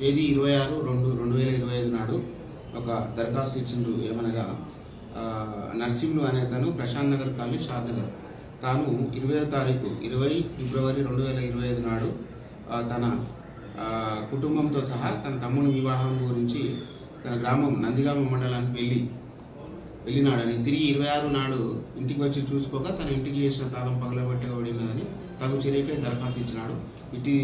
తేదీ 26/2/2025 నాడు ఒక దరఖాస్తు ఇచ్చిండ్రు. ఏమనగా నర్సింహులు అనే తను ప్రశాంత్ నగర్ కాలనీ షాద్ నగర్ తాను 20 ఫిబ్రవరి 2025 నాడు తన కుటుంబంతో సహా తన తమ్ముని వివాహం గురించి తన గ్రామం నందిగామ మండలానికి వెళ్ళినాడని, తిరిగి 26 నాడు ఇంటికి వచ్చి చూసుకోక తన ఇంటికి చేసిన తాళం పగలబెట్టబడినదని తగు చర్యకే దరఖాస్తు ఇచ్చినాడు. ఇటు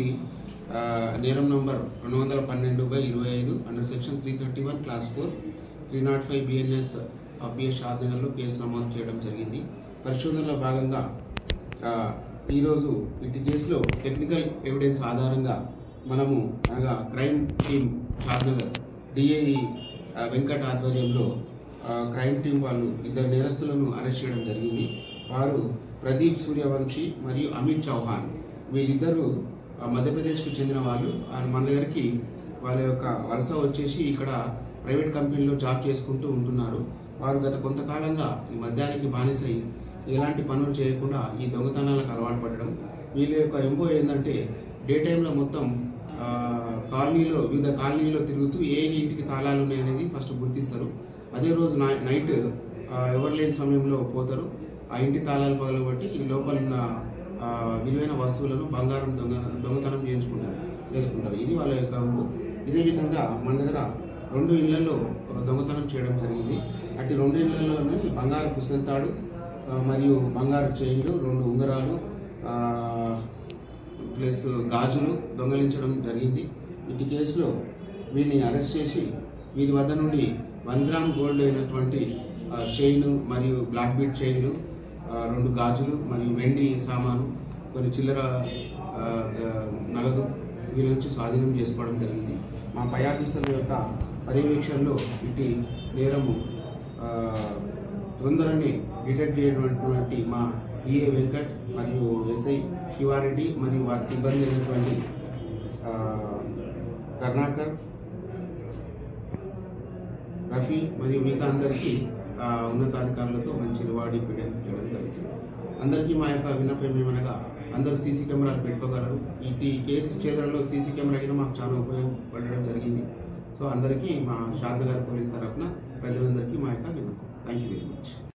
నేరం number 212/25 under section 331 clause 4 305 BNS PS Shad నగర్లో కేసు నమోదు చేయడం జరిగింది. పరిశోధనలో భాగంగా ఈరోజు ఇటు కేసులో టెక్నికల్ ఎవిడెన్స్ ఆధారంగా మనము అనగా క్రైమ్ టీమ్ షాద్ నగర్ డిఐ వెంకట్ ఆధ్వర్యంలో క్రైమ్ టీం వాళ్ళు 2 నేరస్తులను అరెస్ట్ చేయడం జరిగింది. వారు ప్రదీప్ సూర్యవంశీ మరియు అమిత్ చౌహాన్. వీళ్ళిద్దరూ మధ్యప్రదేశ్కు చెందిన వాళ్ళు. మన దగ్గరికి వాళ్ళ యొక్క వలస వచ్చేసి ఇక్కడ ప్రైవేట్ కంపెనీలో జాబ్ చేసుకుంటూ ఉంటున్నారు. వారు గత కొంతకాలంగా ఈ మద్యానికి బానిసై ఎలాంటి పనులు చేయకుండా ఈ దొంగతనాలకు అలవాటు పడడం. వీళ్ళ యొక్క ఎంపో ఏంటంటే డే టైంలో మొత్తం వివిధ కాలనీల్లో తిరుగుతూ ఏ ఇంటికి తాళాలు ఉన్నాయనేది ఫస్ట్ గుర్తిస్తారు. అదే రోజు నైట్ ఎవరు లేని సమయంలో పోతారు. ఆ ఇంటి తాళాలు పగలబట్టి ఈ లోపల ఉన్న విలువైన వస్తువులను బంగారం దొంగతనం చేసుకుంటారు. ఇది వాళ్ళ యొక్క ఎంపో. ఇదే విధంగా మన దగ్గర 2 ఇళ్లలో దొంగతనం చేయడం జరిగింది. అటు 2 ఇళ్లలోని బంగారు పుస్తెంతాడు మరియు బంగారు చైన్లు, 2 ఉంగరాలు ప్లస్ గాజులు దొంగలించడం జరిగింది. ఇటు కేసులో వీరిని అరెస్ట్ చేసి వీరి వద్ద నుండి 1 గ్రామ్ గోల్డ్ అయినటువంటి చైన్ మరియు బ్లాక్ బీట్ చైన్లు, 2 గాజులు మరియు వెండి సామాను, కొన్ని చిల్లర నగదు వీరి నుంచి స్వాధీనం చేసుకోవడం జరిగింది. మా పై ఆఫీసర్ల యొక్క పర్యవేక్షణలో ఇటు నేరము తొందరనే డిటెక్ట్ చేయనటువంటి మా డిఏ వెంకట్ మరియు ఎస్ఐ శివారెడ్డి మరియు వారి సిబ్బంది అయినటువంటి కర్ణాకర్, రఫీ మరియు మిగతా అందరికీ ఉన్నతాధికారులతో మంచి రివార్డ్ చేయడం జరుగుతుంది. అందరికీ మా యొక్క విన్నపం ఏమనగా అందరూ సీసీ కెమెరాలు పెట్టుకోగలరు. ఈ కేసు ఛేదనలో సీసీ కెమెరా అయినా మాకు చాలా ఉపయోగపడడం జరిగింది. సో అందరికీ మా షాద్ నగర్ పోలీస్ తరఫున ప్రజలందరికీ మా యొక్క విన్నపం. Thank you very much.